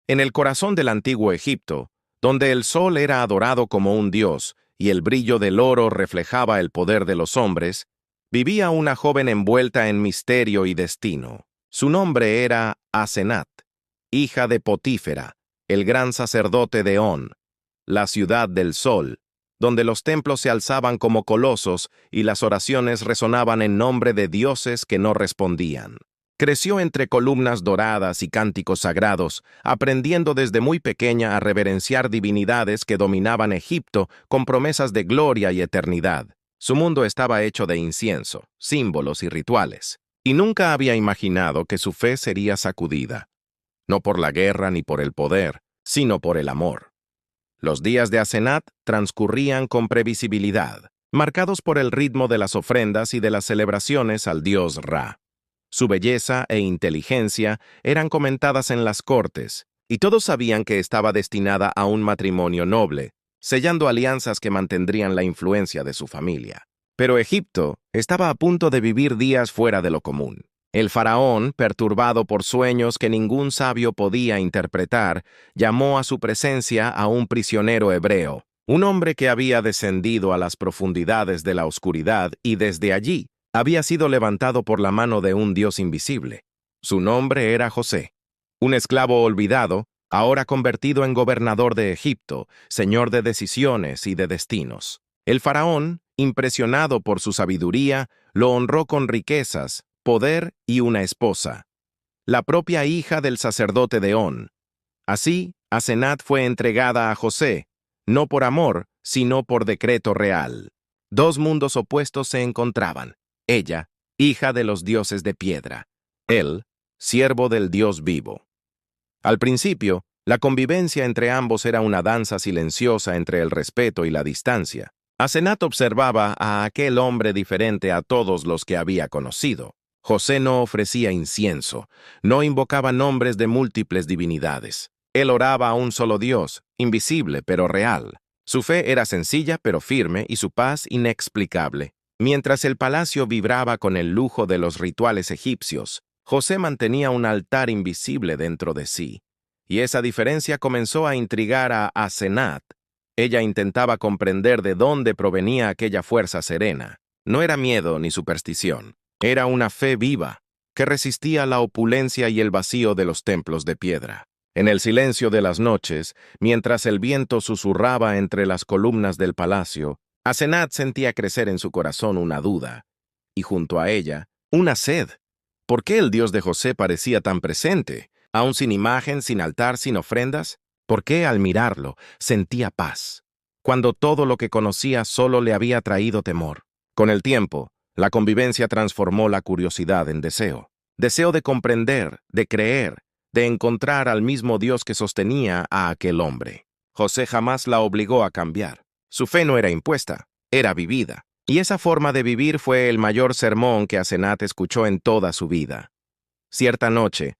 En el corazón del antiguo Egipto, donde el sol era adorado como un dios y el brillo del oro reflejaba el poder de los hombres, vivía una joven envuelta en misterio y destino. Su nombre era Asenat, hija de Potífera, el gran sacerdote de On, la ciudad del sol, donde los templos se alzaban como colosos y las oraciones resonaban en nombre de dioses que no respondían. Creció entre columnas doradas y cánticos sagrados, aprendiendo desde muy pequeña a reverenciar divinidades que dominaban Egipto con promesas de gloria y eternidad. Su mundo estaba hecho de incienso, símbolos y rituales, y nunca había imaginado que su fe sería sacudida, no por la guerra ni por el poder, sino por el amor. Los días de Asenat transcurrían con previsibilidad, marcados por el ritmo de las ofrendas y de las celebraciones al dios Ra. Su belleza e inteligencia eran comentadas en las cortes, y todos sabían que estaba destinada a un matrimonio noble, sellando alianzas que mantendrían la influencia de su familia. Pero Egipto estaba a punto de vivir días fuera de lo común. El faraón, perturbado por sueños que ningún sabio podía interpretar, llamó a su presencia a un prisionero hebreo, un hombre que había descendido a las profundidades de la oscuridad y desde allí había sido levantado por la mano de un Dios invisible. Su nombre era José, un esclavo olvidado, ahora convertido en gobernador de Egipto, señor de decisiones y de destinos. El faraón, impresionado por su sabiduría, lo honró con riquezas, poder y una esposa, la propia hija del sacerdote de On. Así, Asenat fue entregada a José, no por amor, sino por decreto real. Dos mundos opuestos se encontraban. Ella, hija de los dioses de piedra. Él, siervo del Dios vivo. Al principio, la convivencia entre ambos era una danza silenciosa entre el respeto y la distancia. Asenat observaba a aquel hombre diferente a todos los que había conocido. José no ofrecía incienso, no invocaba nombres de múltiples divinidades. Él oraba a un solo Dios, invisible pero real. Su fe era sencilla pero firme y su paz inexplicable. Mientras el palacio vibraba con el lujo de los rituales egipcios, José mantenía un altar invisible dentro de sí. Y esa diferencia comenzó a intrigar a Asenat. Ella intentaba comprender de dónde provenía aquella fuerza serena. No era miedo ni superstición. Era una fe viva, que resistía la opulencia y el vacío de los templos de piedra. En el silencio de las noches, mientras el viento susurraba entre las columnas del palacio, Asenat sentía crecer en su corazón una duda, y junto a ella, una sed. ¿Por qué el Dios de José parecía tan presente, aún sin imagen, sin altar, sin ofrendas? ¿Por qué al mirarlo sentía paz, cuando todo lo que conocía solo le había traído temor? Con el tiempo, la convivencia transformó la curiosidad en deseo. Deseo de comprender, de creer, de encontrar al mismo Dios que sostenía a aquel hombre. José jamás la obligó a cambiar. Su fe no era impuesta, era vivida. Y esa forma de vivir fue el mayor sermón que Asenat escuchó en toda su vida. Cierta noche,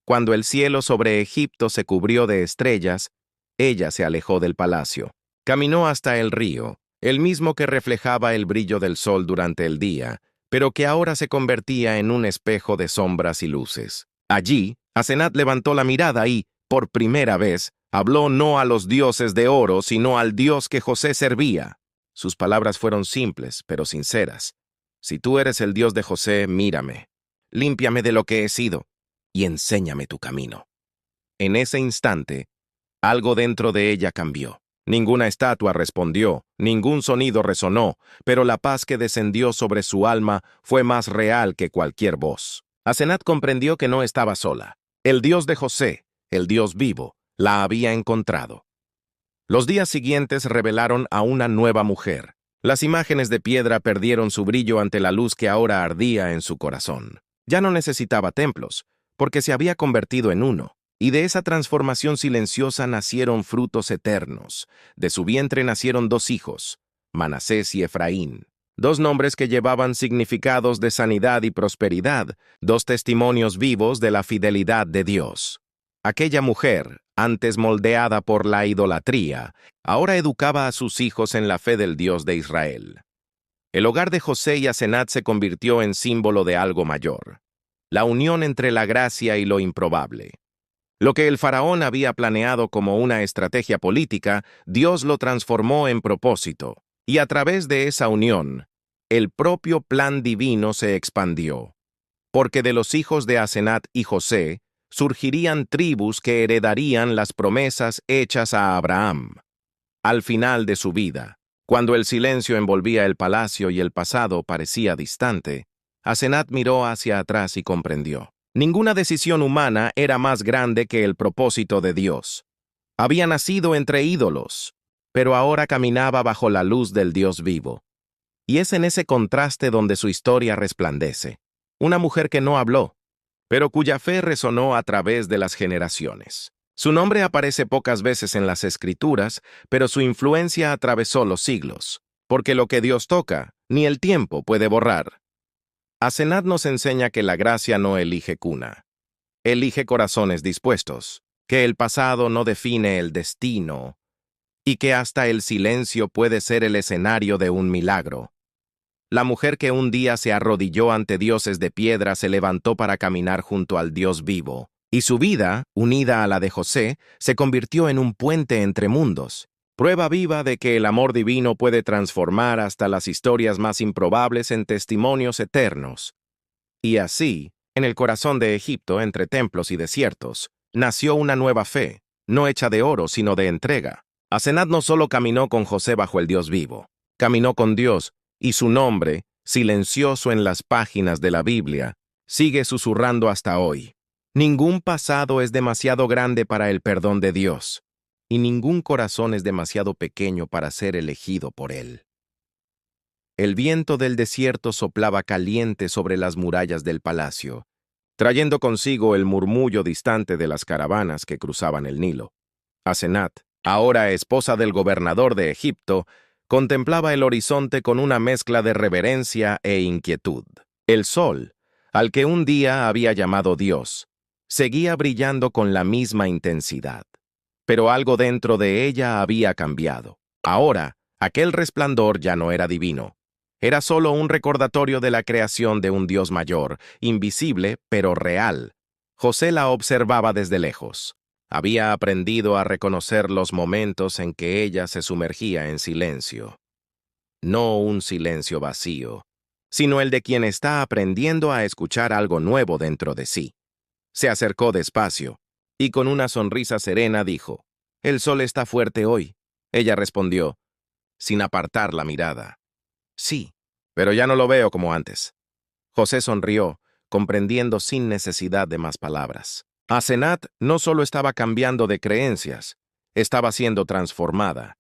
cuando el cielo sobre Egipto se cubrió de estrellas, ella se alejó del palacio. Caminó hasta el río, el mismo que reflejaba el brillo del sol durante el día, pero que ahora se convertía en un espejo de sombras y luces. Allí, Asenat levantó la mirada y, por primera vez, habló no a los dioses de oro, sino al Dios que José servía. Sus palabras fueron simples, pero sinceras. Si tú eres el Dios de José, mírame. Límpiame de lo que he sido y enséñame tu camino. En ese instante, algo dentro de ella cambió. Ninguna estatua respondió, ningún sonido resonó, pero la paz que descendió sobre su alma fue más real que cualquier voz. Asenat comprendió que no estaba sola. El Dios de José, el Dios vivo, la había encontrado. Los días siguientes revelaron a una nueva mujer. Las imágenes de piedra perdieron su brillo ante la luz que ahora ardía en su corazón. Ya no necesitaba templos, porque se había convertido en uno. Y de esa transformación silenciosa nacieron frutos eternos. De su vientre nacieron dos hijos, Manasés y Efraín. Dos nombres que llevaban significados de sanidad y prosperidad, dos testimonios vivos de la fidelidad de Dios. Aquella mujer, antes moldeada por la idolatría, ahora educaba a sus hijos en la fe del Dios de Israel. El hogar de José y Asenat se convirtió en símbolo de algo mayor, la unión entre la gracia y lo improbable. Lo que el faraón había planeado como una estrategia política, Dios lo transformó en propósito, y a través de esa unión, el propio plan divino se expandió, porque de los hijos de Asenat y José surgirían tribus que heredarían las promesas hechas a Abraham. Al final de su vida, cuando el silencio envolvía el palacio y el pasado parecía distante, Asenat miró hacia atrás y comprendió. Ninguna decisión humana era más grande que el propósito de Dios. Había nacido entre ídolos, pero ahora caminaba bajo la luz del Dios vivo. Y es en ese contraste donde su historia resplandece. Una mujer que no habló, pero cuya fe resonó a través de las generaciones. Su nombre aparece pocas veces en las Escrituras, pero su influencia atravesó los siglos, porque lo que Dios toca, ni el tiempo puede borrar. Asenat nos enseña que la gracia no elige cuna, elige corazones dispuestos, que el pasado no define el destino, y que hasta el silencio puede ser el escenario de un milagro. La mujer que un día se arrodilló ante dioses de piedra se levantó para caminar junto al Dios vivo, y su vida, unida a la de José, se convirtió en un puente entre mundos, prueba viva de que el amor divino puede transformar hasta las historias más improbables en testimonios eternos. Y así, en el corazón de Egipto, entre templos y desiertos, nació una nueva fe, no hecha de oro, sino de entrega. Asenat no solo caminó con José bajo el Dios vivo, caminó con Dios, y su nombre, silencioso en las páginas de la Biblia, sigue susurrando hasta hoy. Ningún pasado es demasiado grande para el perdón de Dios, y ningún corazón es demasiado pequeño para ser elegido por Él. El viento del desierto soplaba caliente sobre las murallas del palacio, trayendo consigo el murmullo distante de las caravanas que cruzaban el Nilo. Asenat, ahora esposa del gobernador de Egipto, contemplaba el horizonte con una mezcla de reverencia e inquietud. El sol, al que un día había llamado Dios, seguía brillando con la misma intensidad. Pero algo dentro de ella había cambiado. Ahora, aquel resplandor ya no era divino. Era solo un recordatorio de la creación de un Dios mayor, invisible pero real. José la observaba desde lejos. Había aprendido a reconocer los momentos en que ella se sumergía en silencio. No un silencio vacío, sino el de quien está aprendiendo a escuchar algo nuevo dentro de sí. Se acercó despacio, y con una sonrisa serena dijo, «El sol está fuerte hoy». Ella respondió, sin apartar la mirada, «Sí, pero ya no lo veo como antes». José sonrió, comprendiendo sin necesidad de más palabras. Asenat no solo estaba cambiando de creencias, estaba siendo transformada.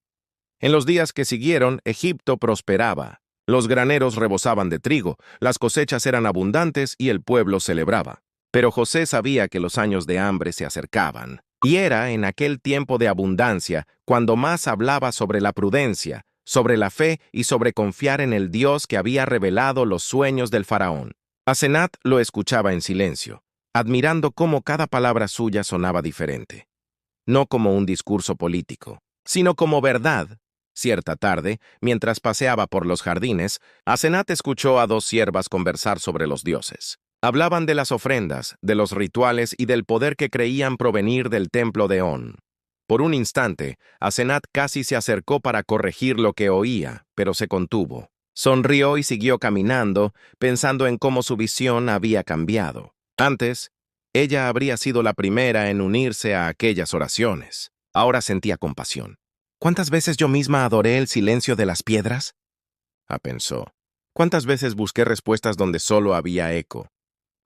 En los días que siguieron, Egipto prosperaba. Los graneros rebosaban de trigo, las cosechas eran abundantes y el pueblo celebraba. Pero José sabía que los años de hambre se acercaban. Y era en aquel tiempo de abundancia cuando más hablaba sobre la prudencia, sobre la fe y sobre confiar en el Dios que había revelado los sueños del faraón. Asenat lo escuchaba en silencio, admirando cómo cada palabra suya sonaba diferente. No como un discurso político, sino como verdad. Cierta tarde, mientras paseaba por los jardines, Asenat escuchó a dos siervas conversar sobre los dioses. Hablaban de las ofrendas, de los rituales y del poder que creían provenir del templo de On. Por un instante, Asenat casi se acercó para corregir lo que oía, pero se contuvo. Sonrió y siguió caminando, pensando en cómo su visión había cambiado. Antes, ella habría sido la primera en unirse a aquellas oraciones. Ahora sentía compasión. ¿Cuántas veces yo misma adoré el silencio de las piedras? Pensó. ¿Cuántas veces busqué respuestas donde solo había eco?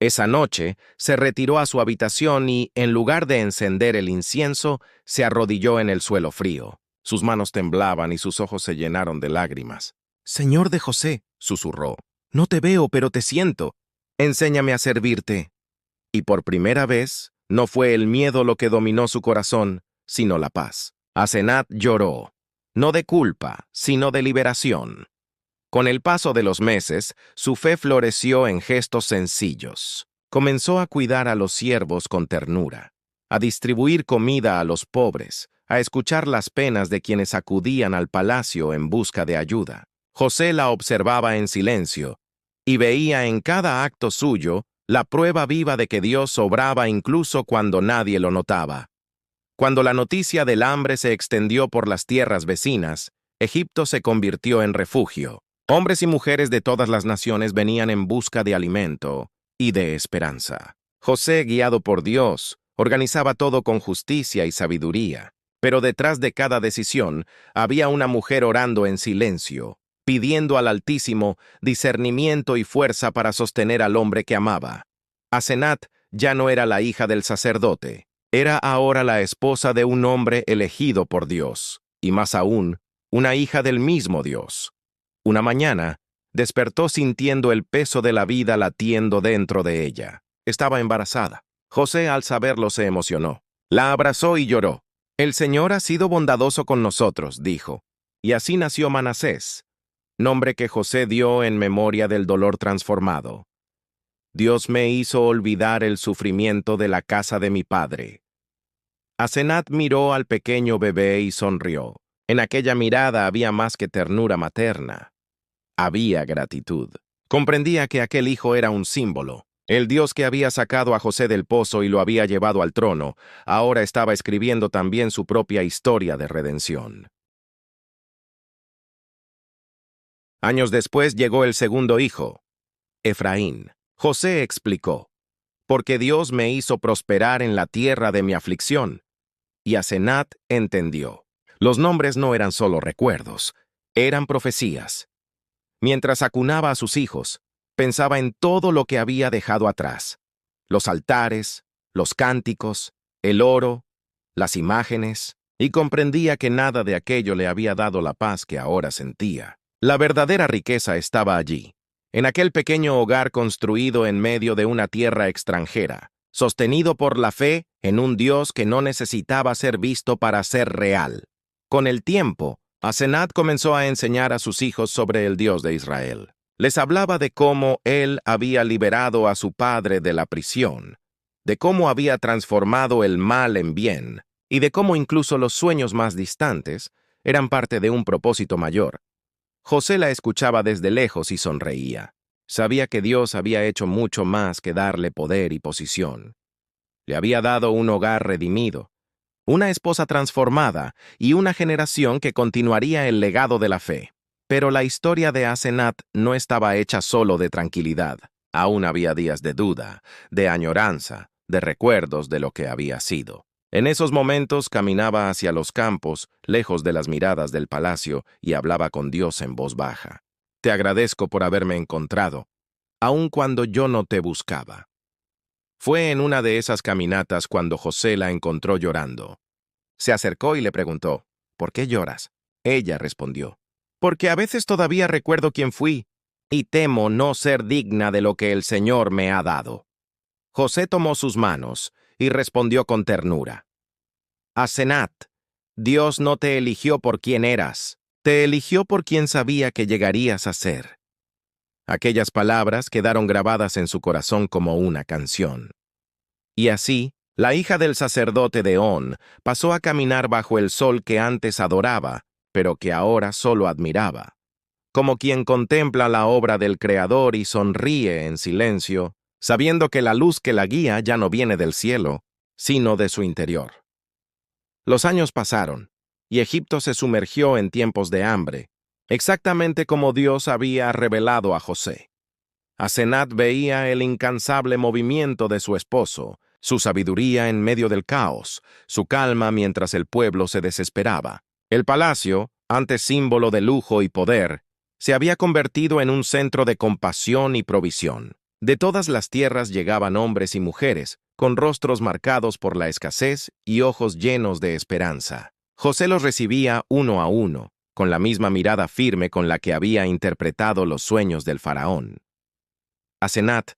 Esa noche, se retiró a su habitación y, en lugar de encender el incienso, se arrodilló en el suelo frío. Sus manos temblaban y sus ojos se llenaron de lágrimas. «Señor de José», susurró, «no te veo, pero te siento. Enséñame a servirte». Y por primera vez, no fue el miedo lo que dominó su corazón, sino la paz. Asenat lloró, no de culpa, sino de liberación. Con el paso de los meses, su fe floreció en gestos sencillos. Comenzó a cuidar a los siervos con ternura, a distribuir comida a los pobres, a escuchar las penas de quienes acudían al palacio en busca de ayuda. José la observaba en silencio y veía en cada acto suyo la prueba viva de que Dios obraba incluso cuando nadie lo notaba. Cuando la noticia del hambre se extendió por las tierras vecinas, Egipto se convirtió en refugio. Hombres y mujeres de todas las naciones venían en busca de alimento y de esperanza. José, guiado por Dios, organizaba todo con justicia y sabiduría. Pero detrás de cada decisión había una mujer orando en silencio, pidiendo al Altísimo discernimiento y fuerza para sostener al hombre que amaba. Asenat ya no era la hija del sacerdote, era ahora la esposa de un hombre elegido por Dios, y más aún, una hija del mismo Dios. Una mañana, despertó sintiendo el peso de la vida latiendo dentro de ella. Estaba embarazada. José, al saberlo, se emocionó. La abrazó y lloró. «El Señor ha sido bondadoso con nosotros», dijo. Y así nació Manasés, nombre que José dio en memoria del dolor transformado. Dios me hizo olvidar el sufrimiento de la casa de mi padre. Asenat miró al pequeño bebé y sonrió. En aquella mirada había más que ternura materna. Había gratitud. Comprendía que aquel hijo era un símbolo. El Dios que había sacado a José del pozo y lo había llevado al trono, ahora estaba escribiendo también su propia historia de redención. Años después llegó el segundo hijo, Efraín. José explicó: «Porque Dios me hizo prosperar en la tierra de mi aflicción». Y Asenat entendió. Los nombres no eran solo recuerdos, eran profecías. Mientras acunaba a sus hijos, pensaba en todo lo que había dejado atrás: los altares, los cánticos, el oro, las imágenes, y comprendía que nada de aquello le había dado la paz que ahora sentía. La verdadera riqueza estaba allí, en aquel pequeño hogar construido en medio de una tierra extranjera, sostenido por la fe en un Dios que no necesitaba ser visto para ser real. Con el tiempo, Asenat comenzó a enseñar a sus hijos sobre el Dios de Israel. Les hablaba de cómo él había liberado a su padre de la prisión, de cómo había transformado el mal en bien, y de cómo incluso los sueños más distantes eran parte de un propósito mayor. José la escuchaba desde lejos y sonreía. Sabía que Dios había hecho mucho más que darle poder y posición. Le había dado un hogar redimido, una esposa transformada y una generación que continuaría el legado de la fe. Pero la historia de Asenat no estaba hecha solo de tranquilidad. Aún había días de duda, de añoranza, de recuerdos de lo que había sido. En esos momentos caminaba hacia los campos, lejos de las miradas del palacio, y hablaba con Dios en voz baja. «Te agradezco por haberme encontrado, aun cuando yo no te buscaba». Fue en una de esas caminatas cuando José la encontró llorando. Se acercó y le preguntó: «¿Por qué lloras?». Ella respondió: «Porque a veces todavía recuerdo quién fui, y temo no ser digna de lo que el Señor me ha dado». José tomó sus manos y respondió con ternura: «Asenat, Dios no te eligió por quien eras, te eligió por quien sabía que llegarías a ser». Aquellas palabras quedaron grabadas en su corazón como una canción. Y así, la hija del sacerdote de On pasó a caminar bajo el sol que antes adoraba, pero que ahora solo admiraba. Como quien contempla la obra del Creador y sonríe en silencio, sabiendo que la luz que la guía ya no viene del cielo, sino de su interior. Los años pasaron, y Egipto se sumergió en tiempos de hambre, exactamente como Dios había revelado a José. Asenat veía el incansable movimiento de su esposo, su sabiduría en medio del caos, su calma mientras el pueblo se desesperaba. El palacio, antes símbolo de lujo y poder, se había convertido en un centro de compasión y provisión. De todas las tierras llegaban hombres y mujeres, con rostros marcados por la escasez y ojos llenos de esperanza. José los recibía uno a uno, con la misma mirada firme con la que había interpretado los sueños del faraón. Asenat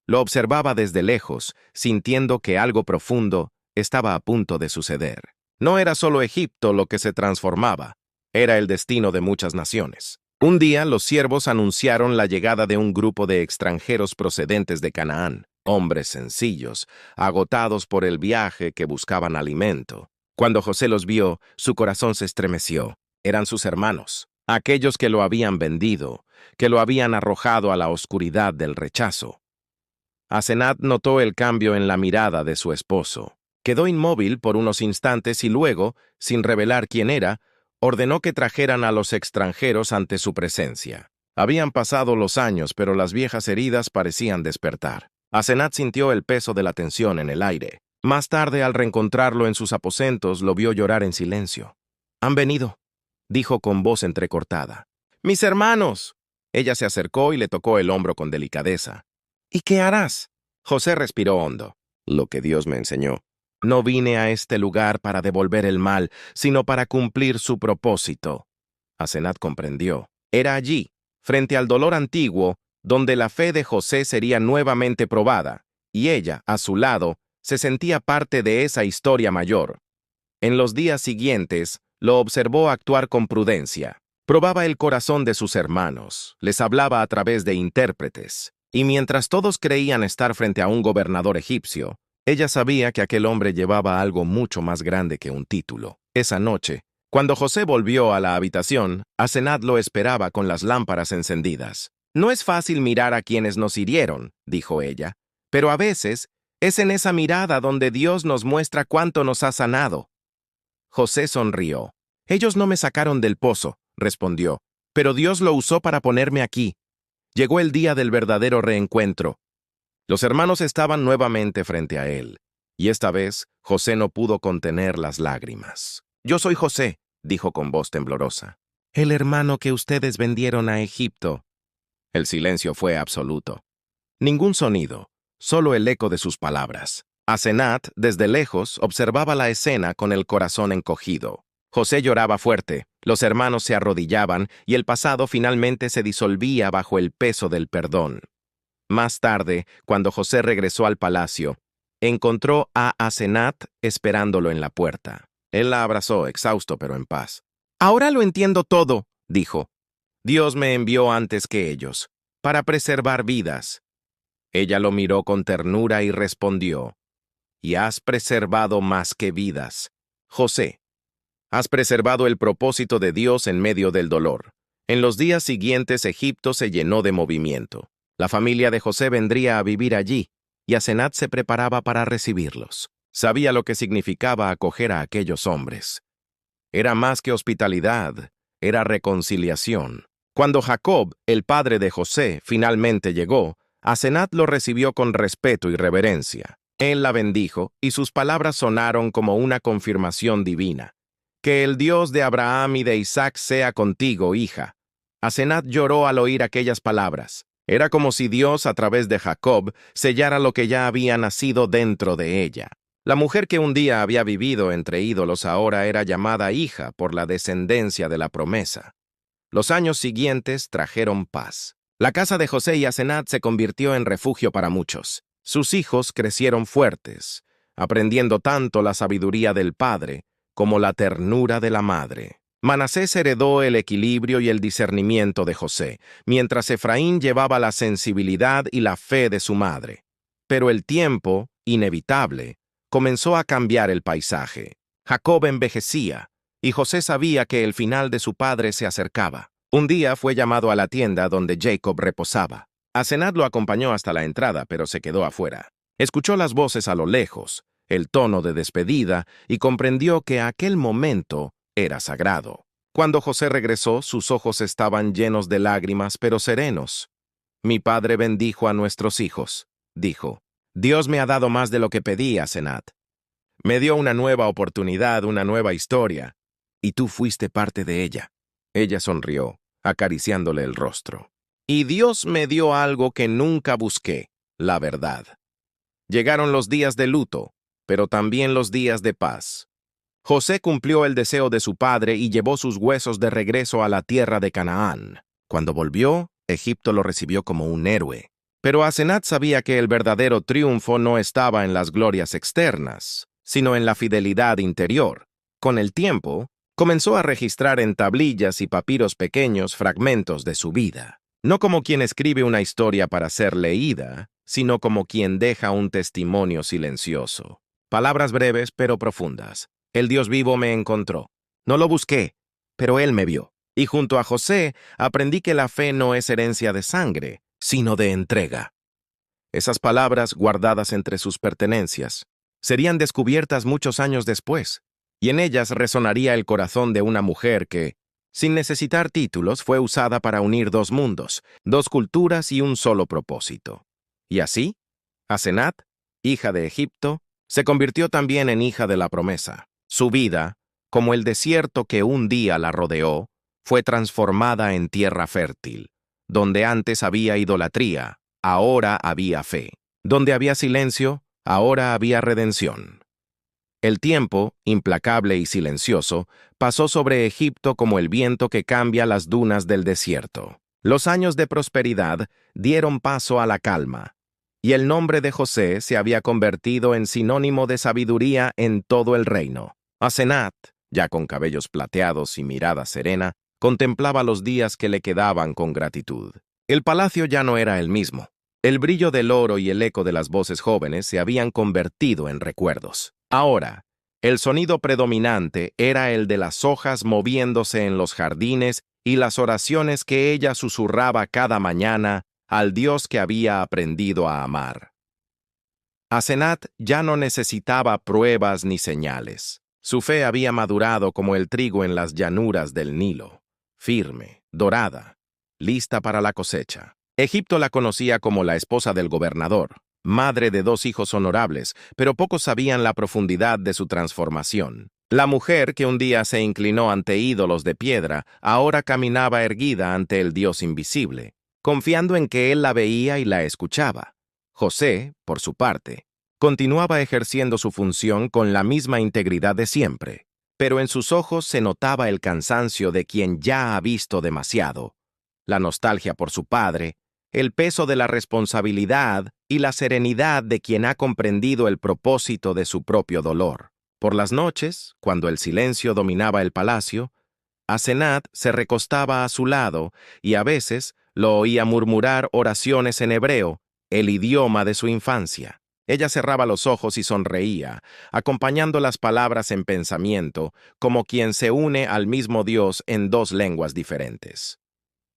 lo observaba desde lejos, sintiendo que algo profundo estaba a punto de suceder. No era solo Egipto lo que se transformaba, era el destino de muchas naciones. Un día los siervos anunciaron la llegada de un grupo de extranjeros procedentes de Canaán, hombres sencillos, agotados por el viaje, que buscaban alimento. Cuando José los vio, su corazón se estremeció. Eran sus hermanos, aquellos que lo habían vendido, que lo habían arrojado a la oscuridad del rechazo. Asenat notó el cambio en la mirada de su esposo. Quedó inmóvil por unos instantes y luego, sin revelar quién era, ordenó que trajeran a los extranjeros ante su presencia. Habían pasado los años, pero las viejas heridas parecían despertar. Asenat sintió el peso de la tensión en el aire. Más tarde, al reencontrarlo en sus aposentos, lo vio llorar en silencio. «Han venido», dijo con voz entrecortada. «¡Mis hermanos!». Ella se acercó y le tocó el hombro con delicadeza. «¿Y qué harás?». José respiró hondo. «Lo que Dios me enseñó. No vine a este lugar para devolver el mal, sino para cumplir su propósito». Asenat comprendió. Era allí, frente al dolor antiguo, donde la fe de José sería nuevamente probada, y ella, a su lado, se sentía parte de esa historia mayor. En los días siguientes, lo observó actuar con prudencia. Probaba el corazón de sus hermanos, les hablaba a través de intérpretes, y mientras todos creían estar frente a un gobernador egipcio, ella sabía que aquel hombre llevaba algo mucho más grande que un título. Esa noche, cuando José volvió a la habitación, Asenat lo esperaba con las lámparas encendidas. «No es fácil mirar a quienes nos hirieron», dijo ella, «pero a veces es en esa mirada donde Dios nos muestra cuánto nos ha sanado». José sonrió. «Ellos no me sacaron del pozo», respondió, «pero Dios lo usó para ponerme aquí». Llegó el día del verdadero reencuentro. Los hermanos estaban nuevamente frente a él, y esta vez José no pudo contener las lágrimas. «Yo soy José», dijo con voz temblorosa, «el hermano que ustedes vendieron a Egipto». El silencio fue absoluto. Ningún sonido, solo el eco de sus palabras. Asenat, desde lejos, observaba la escena con el corazón encogido. José lloraba fuerte, los hermanos se arrodillaban y el pasado finalmente se disolvía bajo el peso del perdón. Más tarde, cuando José regresó al palacio, encontró a Asenat esperándolo en la puerta. Él la abrazó, exhausto pero en paz. «Ahora lo entiendo todo», dijo. «Dios me envió antes que ellos, para preservar vidas». Ella lo miró con ternura y respondió, «Y has preservado más que vidas, José. Has preservado el propósito de Dios en medio del dolor». En los días siguientes, Egipto se llenó de movimiento. La familia de José vendría a vivir allí, y Asenat se preparaba para recibirlos. Sabía lo que significaba acoger a aquellos hombres. Era más que hospitalidad, era reconciliación. Cuando Jacob, el padre de José, finalmente llegó, Asenat lo recibió con respeto y reverencia. Él la bendijo, y sus palabras sonaron como una confirmación divina. «Que el Dios de Abraham y de Isaac sea contigo, hija». Asenat lloró al oír aquellas palabras. Era como si Dios, a través de Jacob, sellara lo que ya había nacido dentro de ella. La mujer que un día había vivido entre ídolos ahora era llamada hija por la descendencia de la promesa. Los años siguientes trajeron paz. La casa de José y Asenat se convirtió en refugio para muchos. Sus hijos crecieron fuertes, aprendiendo tanto la sabiduría del padre como la ternura de la madre. Manasés heredó el equilibrio y el discernimiento de José, mientras Efraín llevaba la sensibilidad y la fe de su madre. Pero el tiempo, inevitable, comenzó a cambiar el paisaje. Jacob envejecía, y José sabía que el final de su padre se acercaba. Un día fue llamado a la tienda donde Jacob reposaba. Asenat lo acompañó hasta la entrada, pero se quedó afuera. Escuchó las voces a lo lejos, el tono de despedida, y comprendió que aquel momento era sagrado. Cuando José regresó, sus ojos estaban llenos de lágrimas, pero serenos. «Mi padre bendijo a nuestros hijos», dijo. «Dios me ha dado más de lo que pedí, Asenat. Me dio una nueva oportunidad, una nueva historia, y tú fuiste parte de ella». Ella sonrió, acariciándole el rostro. «Y Dios me dio algo que nunca busqué, la verdad». Llegaron los días de luto, pero también los días de paz. José cumplió el deseo de su padre y llevó sus huesos de regreso a la tierra de Canaán. Cuando volvió, Egipto lo recibió como un héroe. Pero Asenat sabía que el verdadero triunfo no estaba en las glorias externas, sino en la fidelidad interior. Con el tiempo, comenzó a registrar en tablillas y papiros pequeños fragmentos de su vida. No como quien escribe una historia para ser leída, sino como quien deja un testimonio silencioso. Palabras breves pero profundas. El Dios vivo me encontró. No lo busqué, pero Él me vio. Y junto a José aprendí que la fe no es herencia de sangre, sino de entrega. Esas palabras, guardadas entre sus pertenencias, serían descubiertas muchos años después, y en ellas resonaría el corazón de una mujer que, sin necesitar títulos, fue usada para unir dos mundos, dos culturas y un solo propósito. Y así, Asenat, hija de Egipto, se convirtió también en hija de la promesa. Su vida, como el desierto que un día la rodeó, fue transformada en tierra fértil. Donde antes había idolatría, ahora había fe. Donde había silencio, ahora había redención. El tiempo, implacable y silencioso, pasó sobre Egipto como el viento que cambia las dunas del desierto. Los años de prosperidad dieron paso a la calma, y el nombre de José se había convertido en sinónimo de sabiduría en todo el reino. Asenat, ya con cabellos plateados y mirada serena, contemplaba los días que le quedaban con gratitud. El palacio ya no era el mismo. El brillo del oro y el eco de las voces jóvenes se habían convertido en recuerdos. Ahora, el sonido predominante era el de las hojas moviéndose en los jardines y las oraciones que ella susurraba cada mañana al Dios que había aprendido a amar. Asenat ya no necesitaba pruebas ni señales. Su fe había madurado como el trigo en las llanuras del Nilo, firme, dorada, lista para la cosecha. Egipto la conocía como la esposa del gobernador, madre de dos hijos honorables, pero pocos sabían la profundidad de su transformación. La mujer que un día se inclinó ante ídolos de piedra, ahora caminaba erguida ante el Dios invisible, confiando en que él la veía y la escuchaba. José, por su parte, continuaba ejerciendo su función con la misma integridad de siempre, pero en sus ojos se notaba el cansancio de quien ya ha visto demasiado, la nostalgia por su padre, el peso de la responsabilidad y la serenidad de quien ha comprendido el propósito de su propio dolor. Por las noches, cuando el silencio dominaba el palacio, Asenat se recostaba a su lado y a veces lo oía murmurar oraciones en hebreo, el idioma de su infancia. Ella cerraba los ojos y sonreía, acompañando las palabras en pensamiento, como quien se une al mismo Dios en dos lenguas diferentes.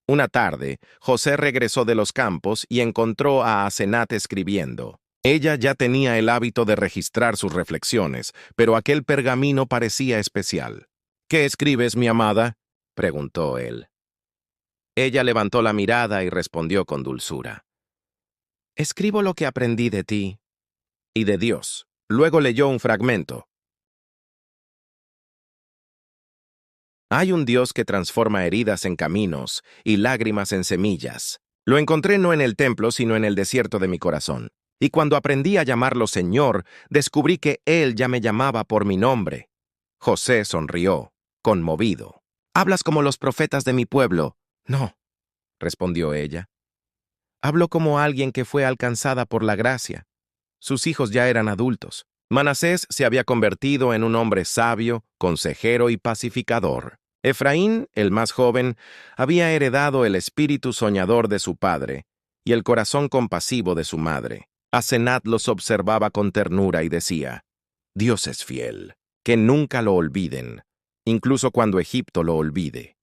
Una tarde, José regresó de los campos y encontró a Asenat escribiendo. Ella ya tenía el hábito de registrar sus reflexiones, pero aquel pergamino parecía especial. «¿Qué escribes, mi amada?», preguntó él. Ella levantó la mirada y respondió con dulzura. «Escribo lo que aprendí de ti y de Dios». Luego leyó un fragmento. Hay un Dios que transforma heridas en caminos y lágrimas en semillas. Lo encontré no en el templo, sino en el desierto de mi corazón. Y cuando aprendí a llamarlo Señor, descubrí que Él ya me llamaba por mi nombre. José sonrió, conmovido. «Hablas como los profetas de mi pueblo». «No», respondió ella. «Hablo como alguien que fue alcanzada por la gracia». Sus hijos ya eran adultos. Manasés se había convertido en un hombre sabio, consejero y pacificador. Efraín, el más joven, había heredado el espíritu soñador de su padre y el corazón compasivo de su madre. Asenat los observaba con ternura y decía, «Dios es fiel, que nunca lo olviden, incluso cuando Egipto lo olvide».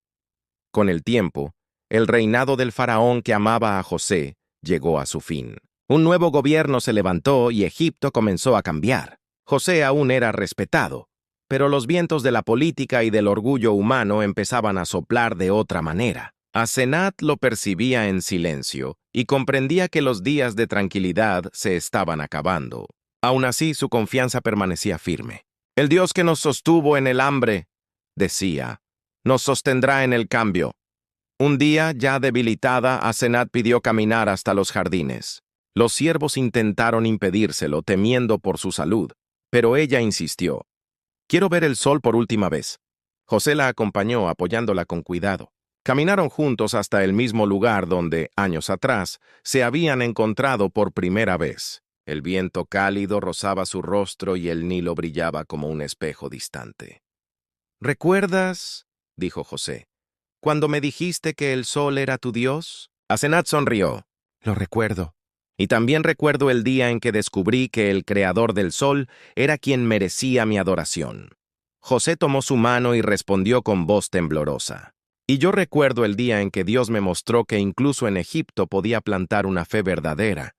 Con el tiempo, el reinado del faraón que amaba a José llegó a su fin. Un nuevo gobierno se levantó y Egipto comenzó a cambiar. José aún era respetado, pero los vientos de la política y del orgullo humano empezaban a soplar de otra manera. Asenat lo percibía en silencio y comprendía que los días de tranquilidad se estaban acabando. Aún así, su confianza permanecía firme. «El Dios que nos sostuvo en el hambre», decía, «nos sostendrá en el cambio». Un día, ya debilitada, Asenat pidió caminar hasta los jardines. Los siervos intentaron impedírselo, temiendo por su salud, pero ella insistió. «Quiero ver el sol por última vez». José la acompañó, apoyándola con cuidado. Caminaron juntos hasta el mismo lugar donde, años atrás, se habían encontrado por primera vez. El viento cálido rozaba su rostro y el Nilo brillaba como un espejo distante. «¿Recuerdas?», dijo José, «cuando me dijiste que el sol era tu Dios?» Asenat sonrió. «Lo recuerdo. Y también recuerdo el día en que descubrí que el creador del sol era quien merecía mi adoración». José tomó su mano y respondió con voz temblorosa. «Y yo recuerdo el día en que Dios me mostró que incluso en Egipto podía plantar una fe verdadera,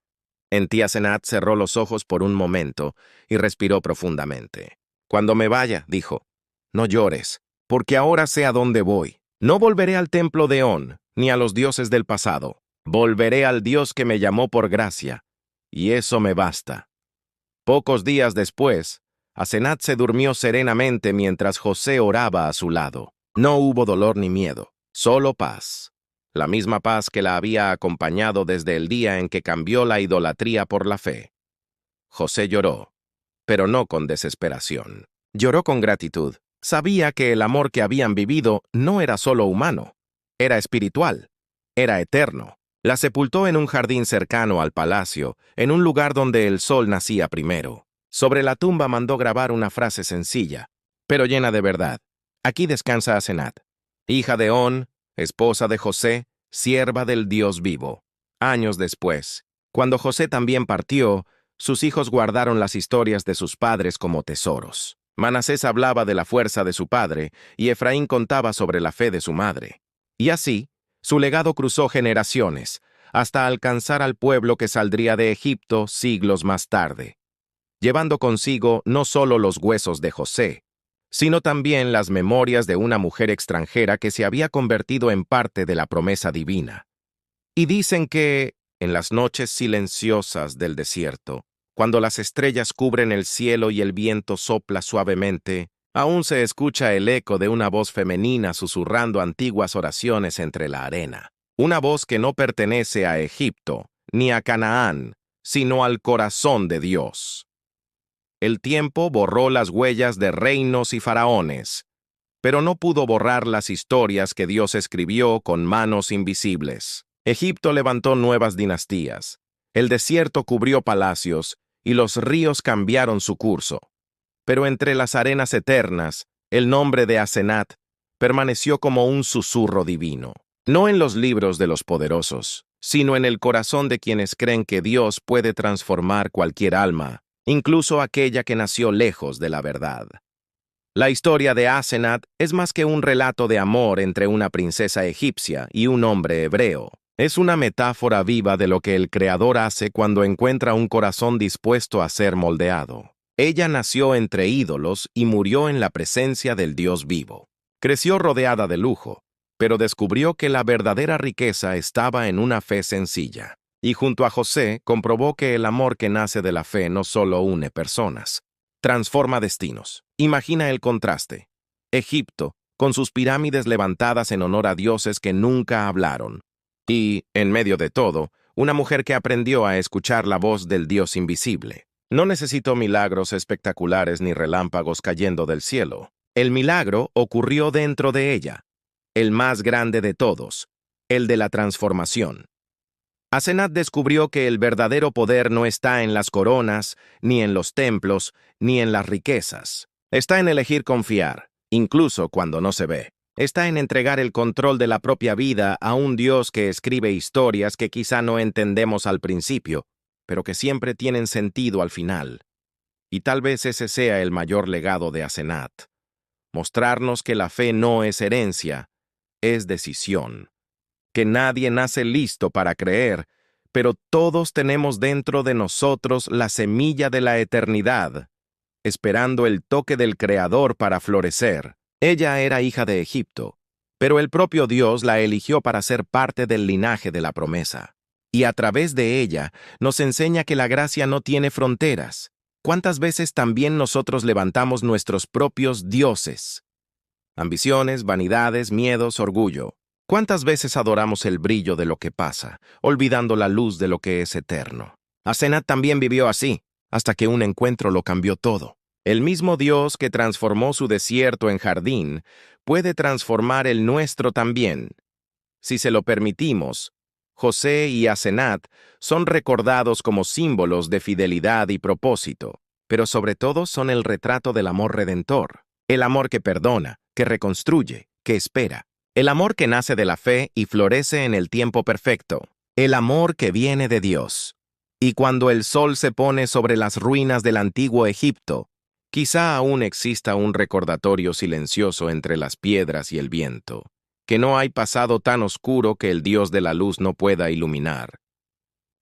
En ti Asenat cerró los ojos por un momento y respiró profundamente. Cuando me vaya, dijo, no llores, porque ahora sé a dónde voy. No volveré al templo de On, ni a los dioses del pasado. Volveré al Dios que me llamó por gracia, y eso me basta. Pocos días después, Asenat se durmió serenamente mientras José oraba a su lado. No hubo dolor ni miedo, solo paz. La misma paz que la había acompañado desde el día en que cambió la idolatría por la fe. José lloró, pero no con desesperación. Lloró con gratitud. Sabía que el amor que habían vivido no era solo humano, era espiritual, era eterno. La sepultó en un jardín cercano al palacio, en un lugar donde el sol nacía primero. Sobre la tumba mandó grabar una frase sencilla, pero llena de verdad. Aquí descansa Asenat, hija de On, esposa de José, sierva del Dios vivo. Años después, cuando José también partió, sus hijos guardaron las historias de sus padres como tesoros. Manasés hablaba de la fuerza de su padre, y Efraín contaba sobre la fe de su madre. Y así, su legado cruzó generaciones, hasta alcanzar al pueblo que saldría de Egipto siglos más tarde, llevando consigo no solo los huesos de José, sino también las memorias de una mujer extranjera que se había convertido en parte de la promesa divina. Y dicen que, en las noches silenciosas del desierto, cuando las estrellas cubren el cielo y el viento sopla suavemente, aún se escucha el eco de una voz femenina susurrando antiguas oraciones entre la arena. Una voz que no pertenece a Egipto, ni a Canaán, sino al corazón de Dios. El tiempo borró las huellas de reinos y faraones, pero no pudo borrar las historias que Dios escribió con manos invisibles. Egipto levantó nuevas dinastías, el desierto cubrió palacios y los ríos cambiaron su curso. Pero entre las arenas eternas, el nombre de Asenat permaneció como un susurro divino. No en los libros de los poderosos, sino en el corazón de quienes creen que Dios puede transformar cualquier alma, incluso aquella que nació lejos de la verdad. La historia de Asenat es más que un relato de amor entre una princesa egipcia y un hombre hebreo. Es una metáfora viva de lo que el Creador hace cuando encuentra un corazón dispuesto a ser moldeado. Ella nació entre ídolos y murió en la presencia del Dios vivo. Creció rodeada de lujo, pero descubrió que la verdadera riqueza estaba en una fe sencilla. Y junto a José comprobó que el amor que nace de la fe no solo une personas, transforma destinos. Imagina el contraste. Egipto, con sus pirámides levantadas en honor a dioses que nunca hablaron. Y, en medio de todo, una mujer que aprendió a escuchar la voz del Dios invisible. No necesitó milagros espectaculares ni relámpagos cayendo del cielo. El milagro ocurrió dentro de ella, el más grande de todos, el de la transformación. Asenat descubrió que el verdadero poder no está en las coronas, ni en los templos, ni en las riquezas. Está en elegir confiar, incluso cuando no se ve. Está en entregar el control de la propia vida a un Dios que escribe historias que quizá no entendemos al principio, pero que siempre tienen sentido al final. Y tal vez ese sea el mayor legado de Asenat. Mostrarnos que la fe no es herencia, es decisión. Que nadie nace listo para creer, pero todos tenemos dentro de nosotros la semilla de la eternidad, esperando el toque del Creador para florecer. Ella era hija de Egipto, pero el propio Dios la eligió para ser parte del linaje de la promesa. Y a través de ella nos enseña que la gracia no tiene fronteras. ¿Cuántas veces también nosotros levantamos nuestros propios dioses? Ambiciones, vanidades, miedos, orgullo. ¿Cuántas veces adoramos el brillo de lo que pasa, olvidando la luz de lo que es eterno? Asenat también vivió así, hasta que un encuentro lo cambió todo. El mismo Dios que transformó su desierto en jardín puede transformar el nuestro también. Si se lo permitimos, José y Asenat son recordados como símbolos de fidelidad y propósito, pero sobre todo son el retrato del amor redentor, el amor que perdona, que reconstruye, que espera, el amor que nace de la fe y florece en el tiempo perfecto, el amor que viene de Dios. Y cuando el sol se pone sobre las ruinas del antiguo Egipto, quizá aún exista un recordatorio silencioso entre las piedras y el viento, que no hay pasado tan oscuro que el Dios de la luz no pueda iluminar.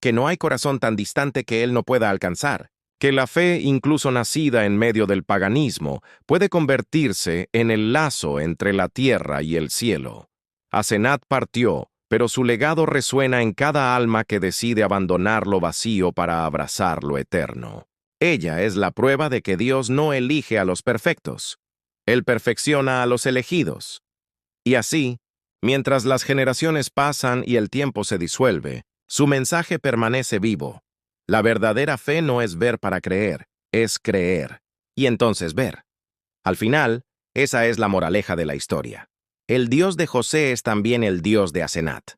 que no hay corazón tan distante que él no pueda alcanzar, que la fe, incluso nacida en medio del paganismo, puede convertirse en el lazo entre la tierra y el cielo. Asenat partió, pero su legado resuena en cada alma que decide abandonar lo vacío para abrazar lo eterno. Ella es la prueba de que Dios no elige a los perfectos. Él perfecciona a los elegidos. Y así, mientras las generaciones pasan y el tiempo se disuelve, su mensaje permanece vivo. La verdadera fe no es ver para creer, es creer, y entonces ver. Al final, esa es la moraleja de la historia. El Dios de José es también el Dios de Asenat.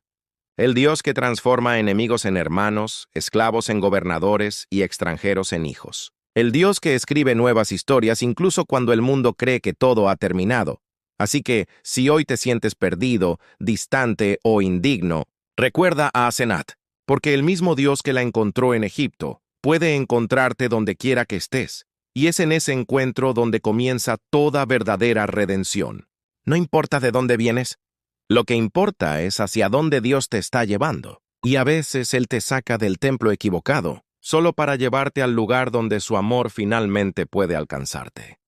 El Dios que transforma enemigos en hermanos, esclavos en gobernadores y extranjeros en hijos. El Dios que escribe nuevas historias incluso cuando el mundo cree que todo ha terminado. Así que, si hoy te sientes perdido, distante o indigno, recuerda a Asenat, porque el mismo Dios que la encontró en Egipto puede encontrarte donde quiera que estés, y es en ese encuentro donde comienza toda verdadera redención. No importa de dónde vienes, lo que importa es hacia dónde Dios te está llevando. Y a veces Él te saca del templo equivocado, solo para llevarte al lugar donde su amor finalmente puede alcanzarte.